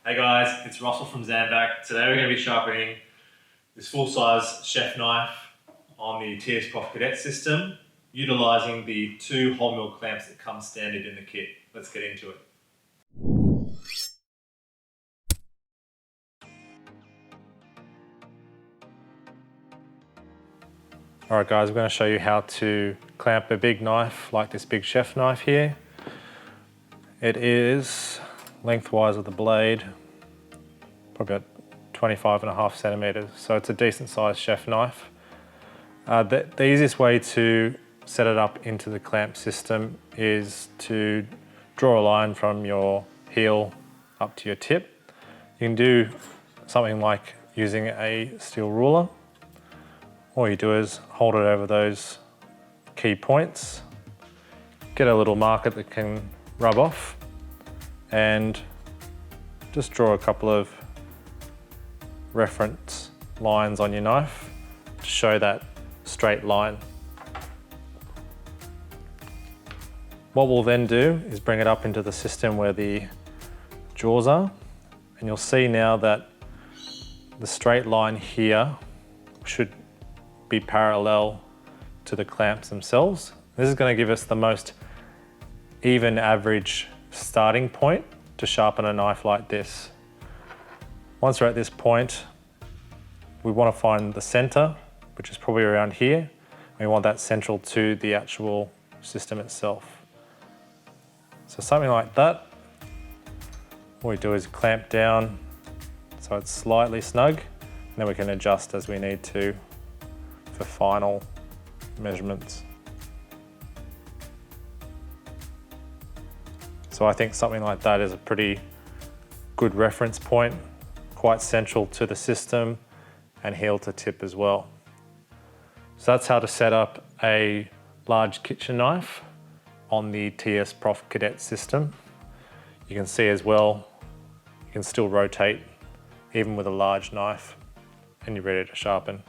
Hey guys, it's Russell from Zambak. Today we're going to be sharpening this full-size chef knife on the Tsprof Kadet system, utilising the 2 whole mill clamps that come standard in the kit. Let's get into it. Alright guys, I'm going to show you how to clamp a big knife like this big chef knife here. It is lengthwise of the blade, probably about 25.5 centimeters, so it's a decent sized chef knife. The easiest way to set it up into the clamp system is to draw a line from your heel up to your tip. You can do something like using a steel ruler. All you do is hold it over those key points, get a little marker that can rub off, and just draw a couple of reference lines on your knife to show that straight line. What we'll then do is bring it up into the system where the jaws are, and you'll see now that the straight line here should be parallel to the clamps themselves. This is going to give us the most even average starting point to sharpen a knife like this. Once we're at this point, we want to find the center, which is probably around here. And we want that central to the actual system itself. So something like that. What we do is clamp down so it's slightly snug, and then we can adjust as we need to for final measurements. So I think something like that is a pretty good reference point, quite central to the system and heel to tip as well. So that's how to set up a large kitchen knife on the Tsprof Kadet system. You can see as well, you can still rotate even with a large knife, and you're ready to sharpen.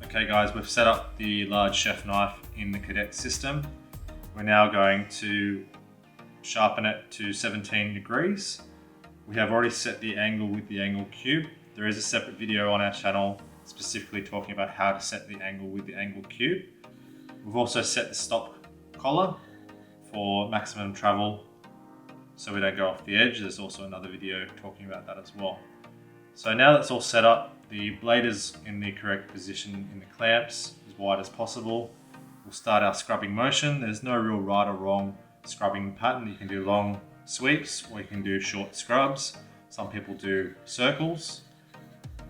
Okay guys, we've set up the large chef knife in the Kadet system. We're now going to sharpen it to 17 degrees. We have already set the angle with the angle cube. There is a separate video on our channel specifically talking about how to set the angle with the angle cube. We've also set the stop collar for maximum travel so we don't go off the edge. There's also another video talking about that as well. So now that's all set up, the blade is in the correct position in the clamps, as wide as possible. We'll start our scrubbing motion. There's no real right or wrong scrubbing pattern. You can do long sweeps or you can do short scrubs. Some people do circles,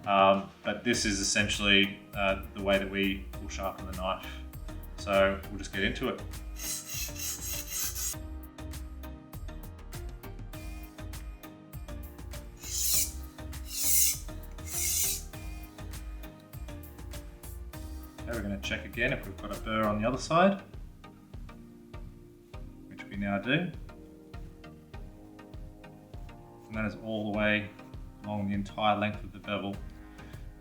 but this is essentially the way that we will sharpen the knife. So we'll just get into it. We're going to check again if we've got a burr on the other side, which we now do. And that is all the way along the entire length of the bevel.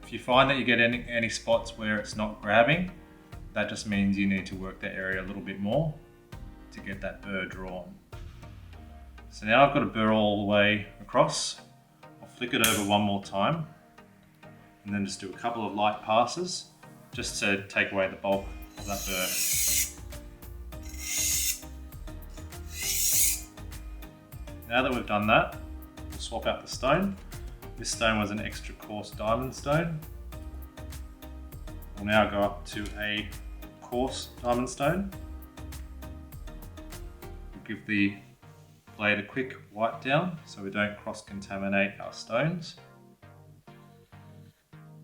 If you find that you get any spots where it's not grabbing, that just means you need to work that area a little bit more to get that burr drawn. So now I've got a burr all the way across. I'll flick it over one more time and then just do a couple of light passes just to take away the bulk of that burr. Now that we've done that, we'll swap out the stone. This stone was an extra coarse diamond stone. We'll now go up to a coarse diamond stone. We'll give the blade a quick wipe down so we don't cross-contaminate our stones.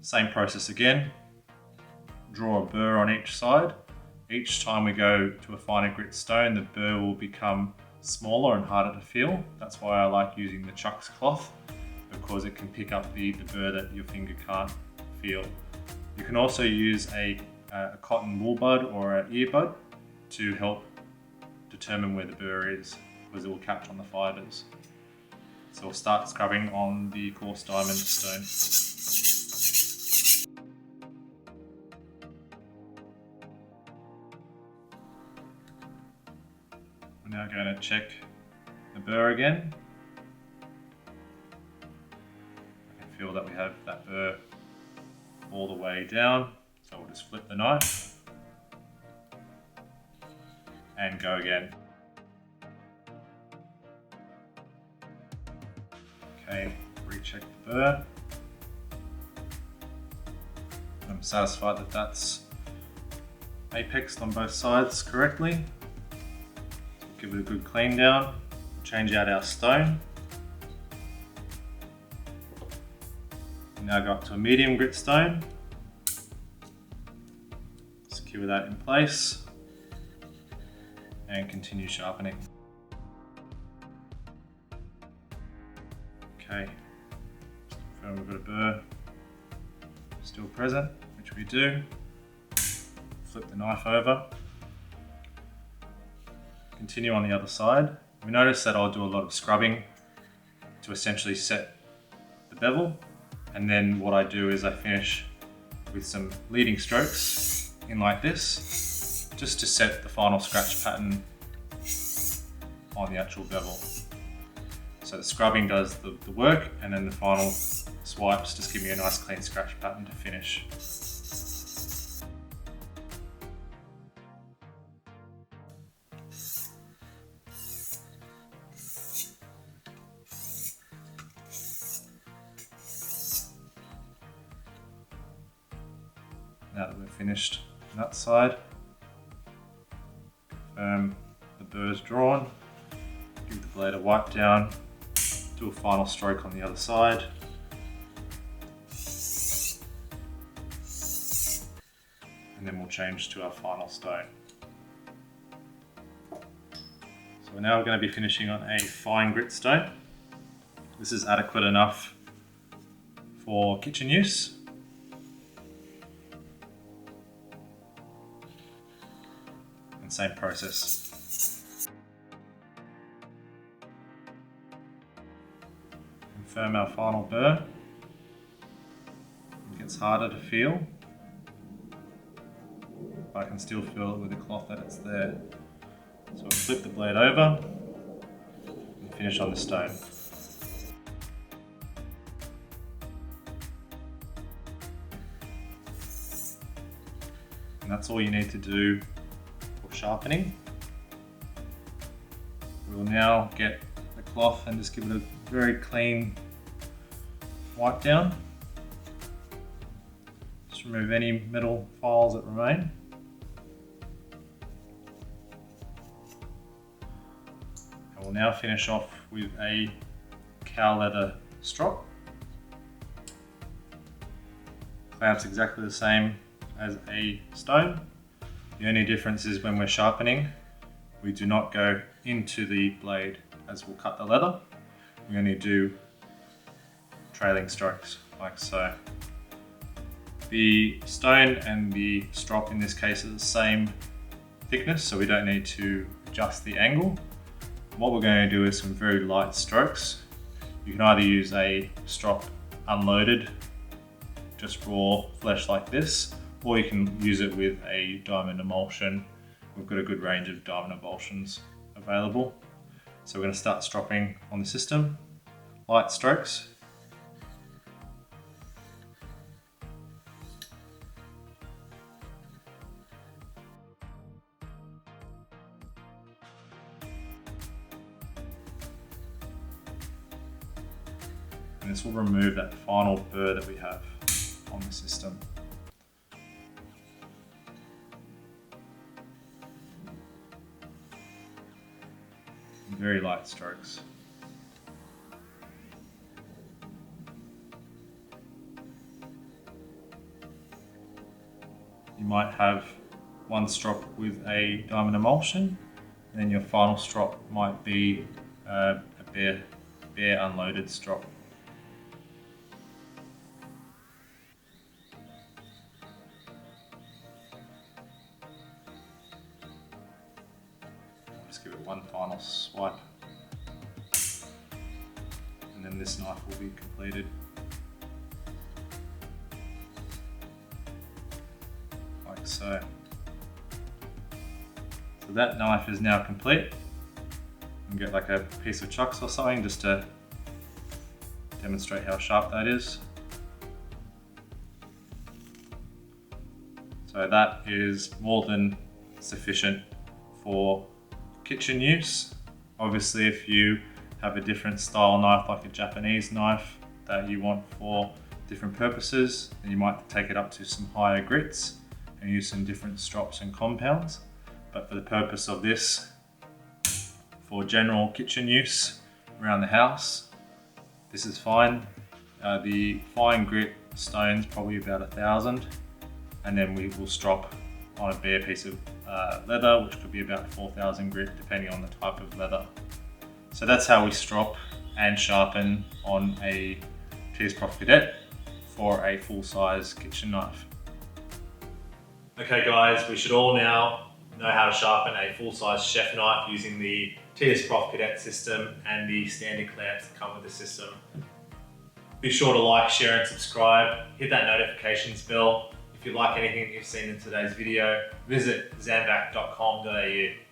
Same process again. Draw a burr on each side. Each time we go to a finer grit stone, the burr will become smaller and harder to feel. That's why I like using the chucks cloth, because it can pick up the burr that your finger can't feel. You can also use a cotton wool bud or an earbud to help determine where the burr is, because it will catch on the fibres. So we'll start scrubbing on the coarse diamond stone. We're now going to check the burr again. I can feel that we have that burr all the way down, so we'll just flip the knife and go again. Okay, recheck the burr. I'm satisfied that that's apexed on both sides correctly. Give it a good clean down. Change out our stone. Now go up to a medium grit stone. Secure that in place and continue sharpening. Okay, confirm we've got a burr still present, which we do. Flip the knife over. Continue on the other side. We notice that I'll do a lot of scrubbing to essentially set the bevel, and then what I do is I finish with some leading strokes in like this, just to set the final scratch pattern on the actual bevel. So the scrubbing does the work, and then the final swipes just give me a nice clean scratch pattern to finish. Now that we're finished on that side, confirm the burr's drawn, give the blade a wipe down, do a final stroke on the other side, and then we'll change to our final stone. So we're now going to be finishing on a fine grit stone. This is adequate enough for kitchen use. And same process. Confirm our final burr. It gets harder to feel, but I can still feel it with the cloth that it's there. So I'll flip the blade over and finish on the stone. And that's all you need to do for sharpening. We'll now get the cloth and just give it a very clean wipe down. Just remove any metal files that remain. And we'll now finish off with a cow leather strop. Clamps exactly the same as a stone. The only difference is when we're sharpening, we do not go into the blade as we'll cut the leather. We only do trailing strokes, like so. The stone and the strop in this case are the same thickness, so we don't need to adjust the angle. What we're going to do is some very light strokes. You can either use a strop unloaded, just raw flesh like this, or you can use it with a diamond emulsion. We've got a good range of diamond emulsions available. So we're going to start stropping on the system, light strokes. And this will remove that final burr that we have on the system. Very light strokes. You might have one strop with a diamond emulsion, and then your final strop might be a bare unloaded strop. Just give it one final swipe, and then this knife will be completed. Like so. So that knife is now complete. and get like a piece of chucks or something just to demonstrate how sharp that is. So that is more than sufficient for kitchen use. Obviously, if you have a different style knife, like a Japanese knife that you want for different purposes, then you might take it up to some higher grits and use some different strops and compounds. But for the purpose of this, for general kitchen use around the house, this is fine. The fine grit stone's probably about 1,000, and then we will strop on a bare piece of leather, which could be about 4,000 grit, depending on the type of leather. So that's how we strop and sharpen on a Tsprof Kadet for a full-size kitchen knife. Okay guys, we should all now know how to sharpen a full-size chef knife using the Tsprof Kadet system and the standard clamps that come with the system. Be sure to like, share and subscribe. Hit that notifications bell. If you like anything that you've seen in today's video, visit zanvac.com.au.